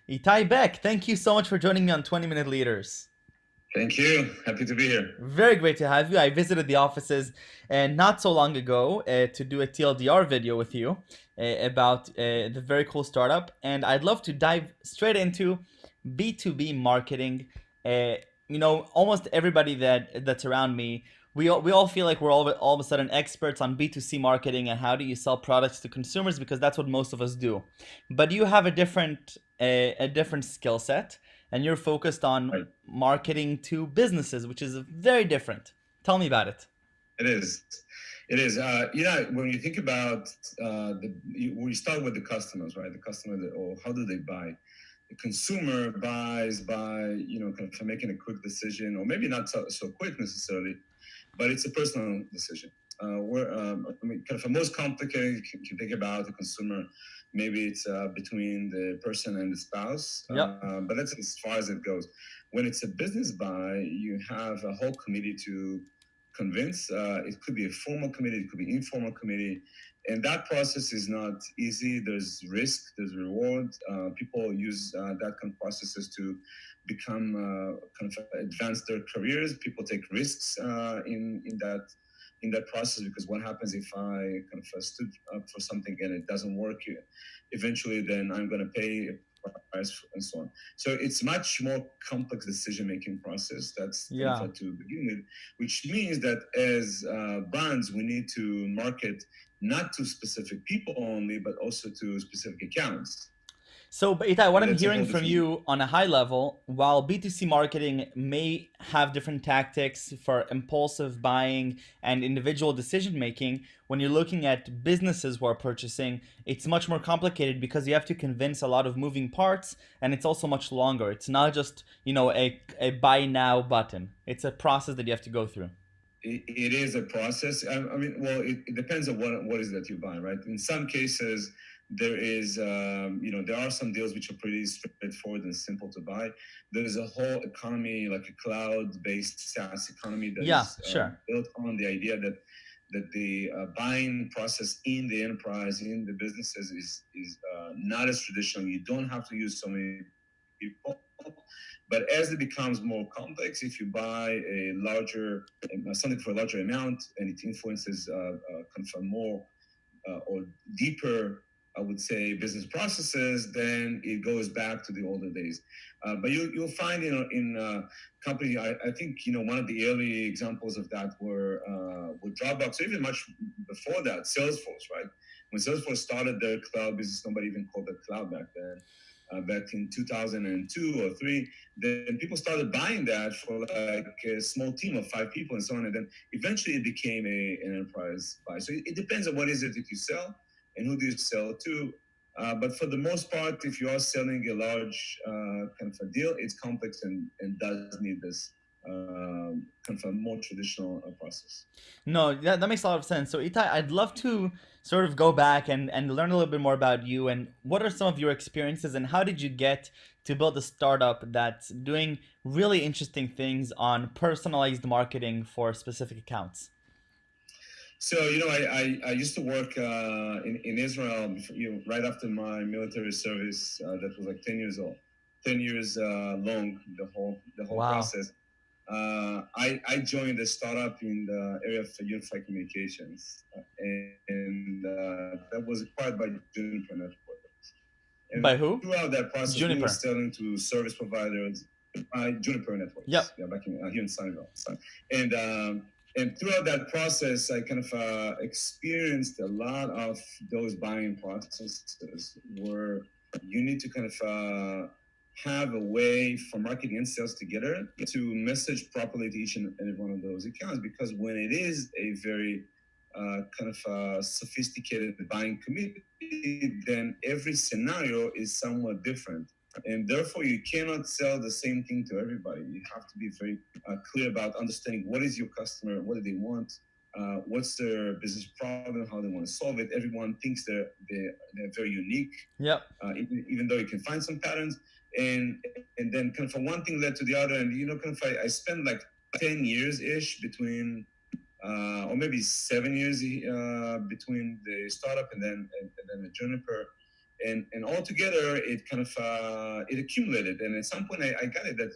Etai Beck, thank you so much for joining me on 20-Minute Leaders. Thank you. Happy to be here. Very great to have you. I visited the offices not so long ago to do a TLDR video with you about the very cool startup, and I'd love to dive straight into B2B marketing. Uh, Almost everybody that's around me, we all feel like we're all of a sudden experts on B2C marketing and how do you sell products to consumers because that's what most of us do. But you have a different skill set, and you're focused on Right. marketing to businesses, which is very different. Tell me about it. It is. It is. When you think about we start with the customers, right? The customer, or how do they buy? The consumer buys by, kind of making a quick decision, or maybe not so quick necessarily, but it's a personal decision. Kind of a most complicated, you can think about the consumer. Maybe it's between the person and the spouse, Yep. but that's as far as it goes. When it's a business buy, you have a whole committee to convince. It could be a formal committee, it could be informal committee, and that process is not easy. There's risk, there's reward. People use that kind of processes to become kind of advance their careers. People take risks in that process, because what happens if I kind of stood up for something and it doesn't work? Eventually, then I'm going to pay a price and so on. So it's much more complex decision making process. That's kind Yeah. of to begin with, which means that as brands, we need to market not to specific people only, but also to specific accounts. So, Itai, what And I'm that's a hearing whole from different. you on a high level, while B2C marketing may have different tactics for impulsive buying and individual decision making, when you're looking at businesses who are purchasing, it's much more complicated because you have to convince a lot of moving parts, and it's also much longer. It's not just, a buy now button. It's a process that you have to go through. It is a process. Well, it depends on what is that you buy, right? In some cases, there is, there are some deals which are pretty straightforward and simple to buy. There's a whole economy, like a cloud-based SaaS economy, that Yeah, is sure. built on the idea that the buying process in the enterprise, in the businesses, is not as traditional. You don't have to use so many people. But as it becomes more complex, if you buy a larger something for a larger amount, and it influences kind of a more or deeper, I would say, business processes, then it goes back to the older days. But you'll find, company. I think one of the early examples of that were Dropbox, or even much before that, Salesforce, right? When Salesforce started their cloud business, nobody even called it cloud back then. Back in 2002 or three, then people started buying that for like a small team of 5 people and so on, and then eventually it became an enterprise buy. So it depends on what is it that you sell and who do you sell to. But for the most part, if you are selling a large kind of a deal, it's complex and does need this kind of a more traditional process. No, that makes a lot of sense. So, Itai, I'd love to sort of go back and learn a little bit more about you and what are some of your experiences and how did you get to build a startup that's doing really interesting things on personalized marketing for specific accounts? So I used to work in Israel before, right after my military service. That was like 10 years old, 10 years long. The whole Wow. process. I joined a startup in the area of unified communications, and that was acquired by Juniper Networks. And By who? throughout that process, we were Juniper. selling to service providers, Juniper Networks, Yep. yeah, back here in Sunnyvale. And and throughout that process, I kind of experienced a lot of those buying processes where you need to kind of have a way for marketing and sales together to message properly to each and every one of those accounts. Because when it is a very kind of sophisticated buying community, then every scenario is somewhat different. And therefore, you cannot sell the same thing to everybody. You have to be very clear about understanding what is your customer, what do they want, what's their business problem, how they want to solve it. Everyone thinks they're very unique, Yep. even though you can find some patterns. And then kind of one thing led to the other, and kind of I spent like 10 years ish between or maybe 7 years between the startup and then the Juniper, and altogether it kind of it accumulated. And at some point, I got it that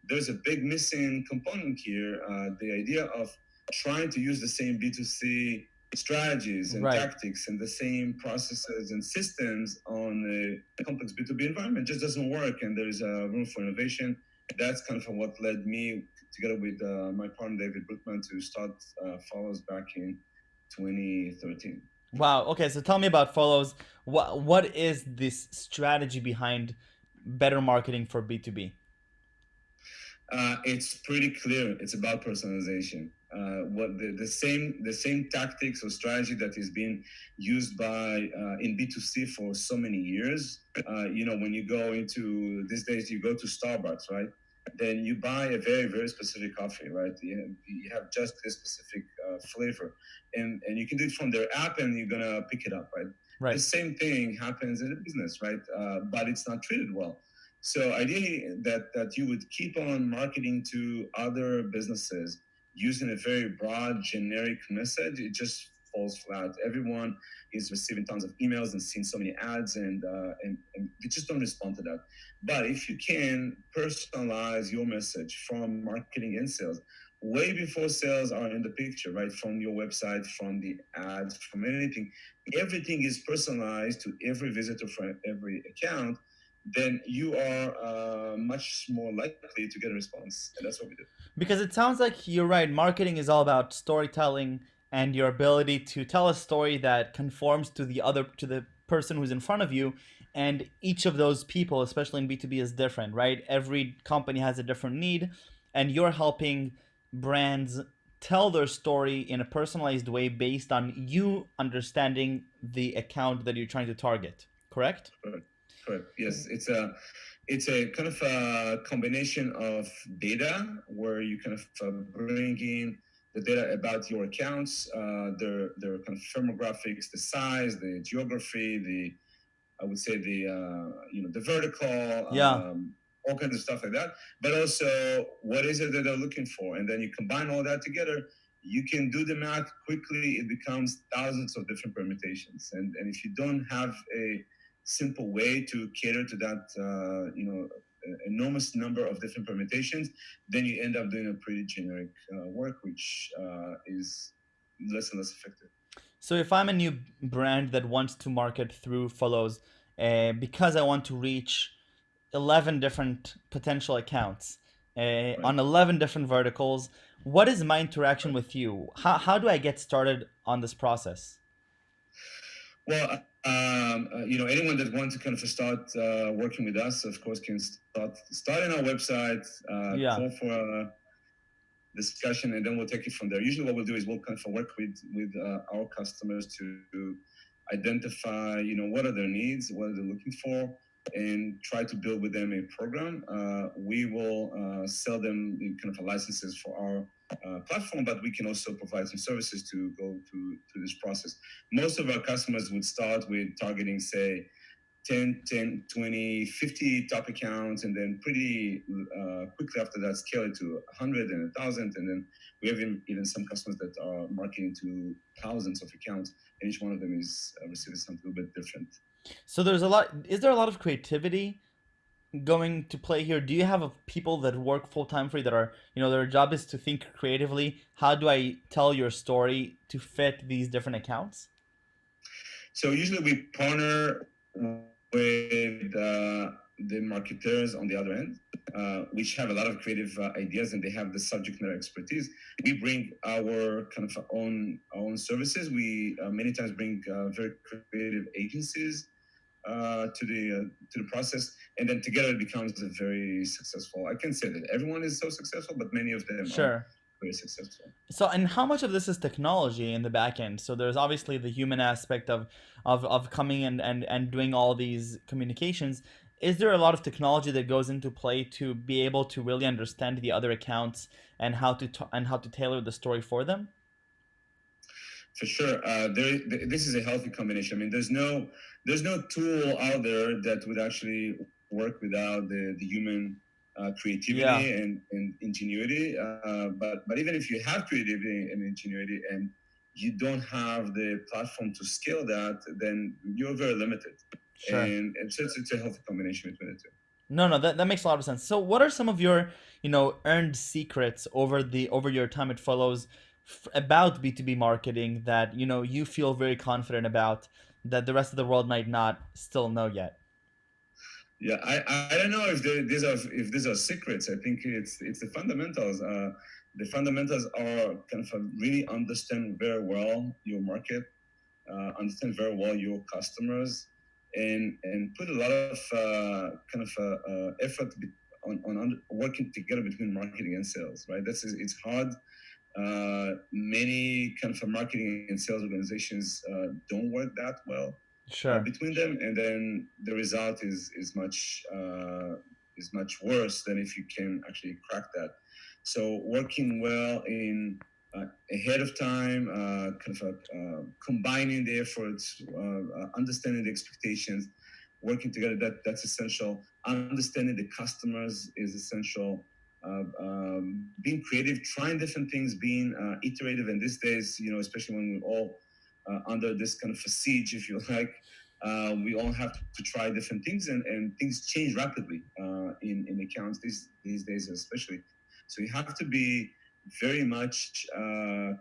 there's a big missing component here. The idea of trying to use the same B2C strategies and Right. tactics and the same processes and systems on a complex B2B environment just doesn't work, and there's room for innovation. That's kind of what led me, together with my partner David Brookman, to start Follows back in 2013. Wow. Okay, so tell me about follows. What is this strategy behind better marketing for B2B? It's pretty clear. It's about personalization. What the same tactics or strategy that is being used by in B2C for so many years. When you go into these days, you go to Starbucks, right? Then you buy a very very specific coffee, right? You have just this specific flavor, and you can do it from their app, and you're gonna pick it up, right? The Right. same thing happens in a business, right? But it's not treated well. So ideally, that you would keep on marketing to other businesses using a very broad, generic message, it just falls flat. Everyone is receiving tons of emails and seeing so many ads, and they just don't respond to that. But if you can personalize your message from marketing and sales, way before sales are in the picture, right? From your website, from the ads, from anything, everything is personalized to every visitor from every account, then you are much more likely to get a response. And that's what we do. Because it sounds like you're right. Marketing is all about storytelling and your ability to tell a story that conforms to the person who's in front of you. And each of those people, especially in B2B, is different, right? Every company has a different need, and you're helping brands tell their story in a personalized way based on you understanding the account that you're trying to target. Correct? Correct. Correct. Yes, it's a kind of a combination of data where you kind of bring in the data about your accounts, their kind of firmographics, the size, the geography, the I would say the vertical, Yeah. all kinds of stuff like that. But also, what is it that they're looking for? And then you combine all that together. You can do the math quickly. It becomes thousands of different permutations. And if you don't have a simple way to cater to that, enormous number of different permutations, then you end up doing a pretty generic work, which is less and less effective. So if I'm a new brand that wants to market through follows, because I want to reach 11 different potential accounts Right. on 11 different verticals, what is my interaction with you? How do I get started on this process? Well, anyone that wants to kind of start working with us, of course, can start in our website, Yeah. call for a discussion, and then we'll take it from there. Usually, what we'll do is we'll kind of work with our customers to identify, what are their needs, what are they looking for, and try to build with them a program. We will sell them kind of licenses for our platform, but we can also provide some services to go through this process. Most of our customers would start with targeting, say, 10, 20, 50 top accounts, and then pretty quickly after that, scale it to 100 and 1,000. And then we have even some customers that are marketing to thousands of accounts, and each one of them is receiving something a little bit different. So there's a lot. Is there a lot of creativity going to play here? Do you have people that work full time for you that are, their job is to think creatively? How do I tell your story to fit these different accounts? So usually we partner with the marketers on the other end, which have a lot of creative ideas and they have the subject matter expertise. We bring our kind of our own services. We many times bring very creative agencies to the process, and then together it becomes a very successful. I can't say that everyone is so successful, but many of them are Sure. very successful. So, and how much of this is technology in the back end? So there's obviously the human aspect of coming and doing all these communications. Is there a lot of technology that goes into play to be able to really understand the other accounts and how to tailor the story for them? For sure. This is a healthy combination. I mean, there's no tool out there that would actually work without the human creativity Yeah, and ingenuity. But even if you have creativity and ingenuity and you don't have the platform to scale that, then you're very limited. sure. And so it's a healthy combination between the two. No, no, that makes a lot of sense. So, what are some of your, earned secrets over your time at Follows about B2B marketing that, you feel very confident about that the rest of the world might not still know yet? Yeah, I don't know if these are secrets. I think it's the fundamentals. The fundamentals are kind of really understand very well your market, understand very well your customers, and put a lot of kind of effort on working together between marketing and sales. Right, it's hard. Many kind of marketing and sales organizations don't work that well Sure. between them, and then the result is much worse than if you can actually crack that. So working well in ahead of time, kind of combining the efforts, understanding the expectations, working together. That's essential. Understanding the customers is essential. Being creative, trying different things, being iterative. And these days, especially when we're all under this kind of a siege, if you like, we all have to try different things, and things change rapidly in accounts these days, especially. So you have to be very much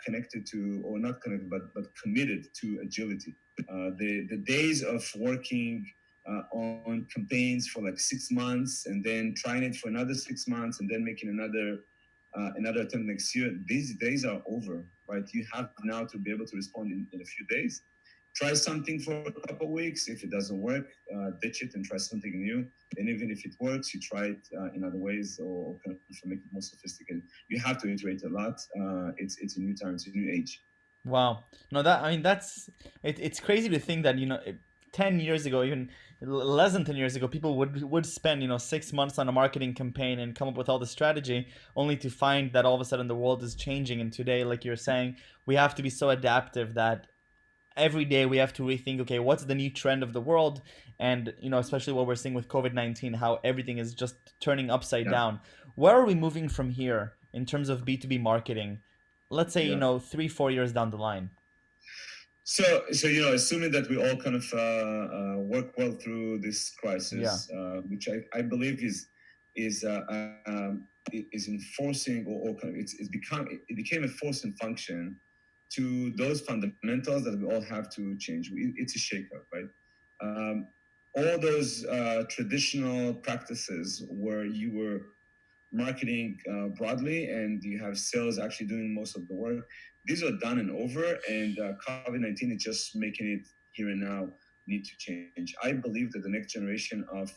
connected to, or not connected, but committed to agility. The days of working on campaigns for like 6 months and then trying it for another 6 months and then making another attempt next year, these days are over, right? You have now to be able to respond in a few days. Try something for a couple of weeks. If it doesn't work, ditch it and try something new. And even if it works, you try it in other ways, or kind of make it more sophisticated. You have to iterate a lot. It's a new time. It's a new age. Wow. No, that I mean it's crazy to think that 10 years ago, even less than 10 years ago, people would spend 6 months on a marketing campaign and come up with all the strategy, only to find that all of a sudden the world is changing. And today, like you're saying, we have to be so adaptive that every day we have to rethink, okay, what's the new trend of the world. And especially what we're seeing with COVID-19, how everything is just turning upside Yeah, down. Where are we moving from here in terms of B2B marketing, let's say, yeah. 3-4 years down the line? So assuming that we all kind of work well through this Yeah, crisis, which I believe is enforcing, or kind of it became a force and function to those fundamentals that we all have to change. It's a shakeup, right? Um, all those traditional practices where you were marketing broadly and you have sales actually doing most of the work, these are done and over. And COVID-19 is just making it here and now need to change. I believe that the next generation of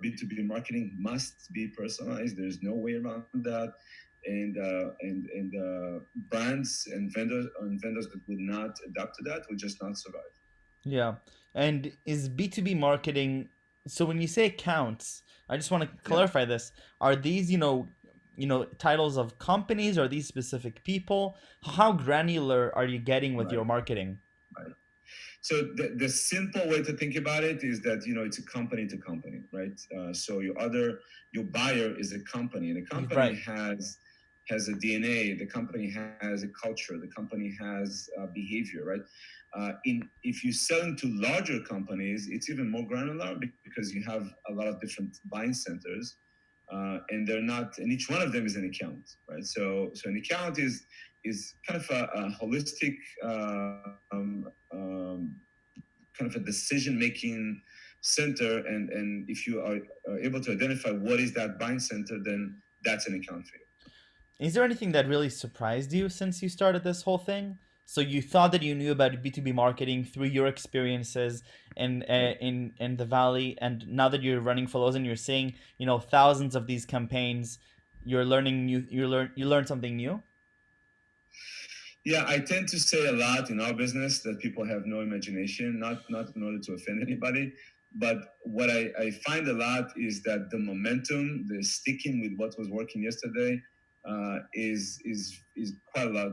B2B marketing must be personalized. There's no way around that. And brands and vendors that would not adapt to that will just not survive. yeah. And is B2B marketing, so when you say accounts, I just want to Yeah, clarify this. Are these, titles of companies? Or are these specific people? How granular are you getting with right, your marketing? right. So the simple way to think about it is that it's a company to company, right? So your buyer is a company, and a company Right. has a DNA. The company has a culture. The company has behavior, right? If you sell into larger companies, it's even more granular because you have a lot of different buying centers, and they're not, and each one of them is an account, right? So an account is kind of a holistic kind of a decision making center, and if you are able to identify what is that buying center, then that's an account for you. Is there anything that really surprised you since you started this whole thing? So you thought that you knew about B2B marketing through your experiences Right. in the valley, and now that you're running Follows and you're seeing, thousands of these campaigns, you're learning new you learn something new? Yeah, I tend to say a lot in our business that people have no imagination, not in order to offend anybody, but what I find a lot is that the momentum, the sticking with what was working yesterday, is quite a lot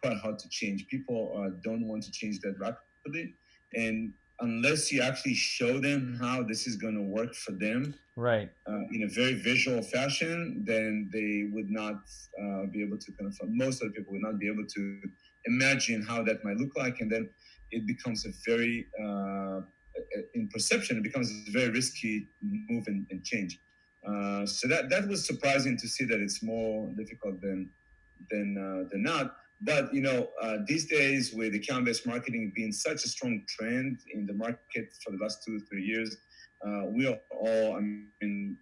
quite hard to change. People don't want to change that rapidly, and unless you actually show them how this is going to work for them Right. in a very visual fashion, then they would not be able to kind of, most of the people would not be able to imagine how that might look like. And then it becomes a very, in perception, it becomes a very risky move and change. So that was surprising to see that it's more difficult than not. But these days with account-based marketing being such a strong trend in the market for the last 2 or 3 years, we are all, I mean,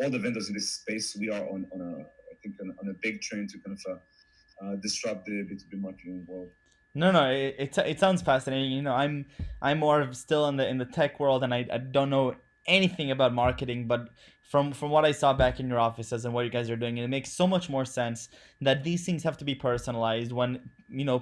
all the vendors in this space, we are on a, I think, on a big trend to kind of disrupt the B2B marketing world. No, no, it sounds fascinating. I'm more of still in the tech world, and I don't know anything about marketing. But from what I saw back in your offices and what you guys are doing, it makes so much more sense that these things have to be personalized. When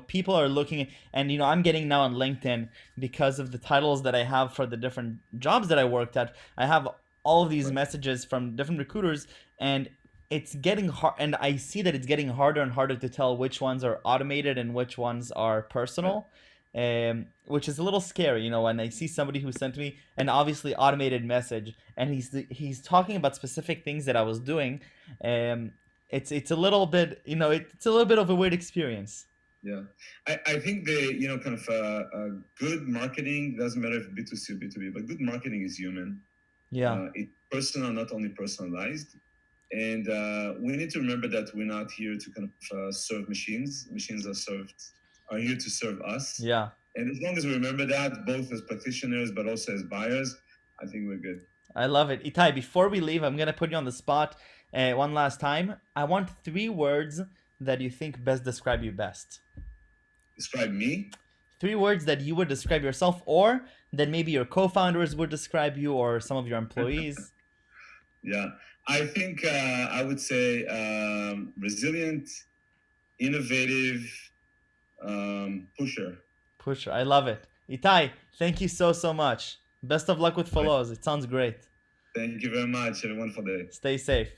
people are looking, and I'm getting now on LinkedIn because of the titles that I have for the different jobs that I worked at. I have all of these Right. messages from different recruiters, and it's getting hard, and I see that it's getting harder and harder to tell which ones are automated and which ones are Right. personal, which is a little scary. When I see somebody who sent me an obviously automated message and he's talking about specific things that I was doing. um, it's a little bit, it's a little bit of a weird experience. Yeah, I think the kind of good marketing doesn't matter if B2C or B2B, but good marketing is human. Yeah, It's personal, not only personalized. And we need to remember that we're not here to kind of serve machines. Machines are here to serve us. yeah. And as long as we remember that, both as practitioners but also as buyers, I think we're good. I love it. Itai, before we leave, I'm gonna put you on the spot one last time. I want three words that you think best describe you best. Describe me. Three words that you would describe yourself, or that maybe your co-founders would describe you, or some of your employees. Yeah, I think I would say resilient, innovative, pusher. Pusher, I love it. Itai, thank you so much. Best of luck with follows. It sounds great. Thank you very much. Have a wonderful day. Stay safe.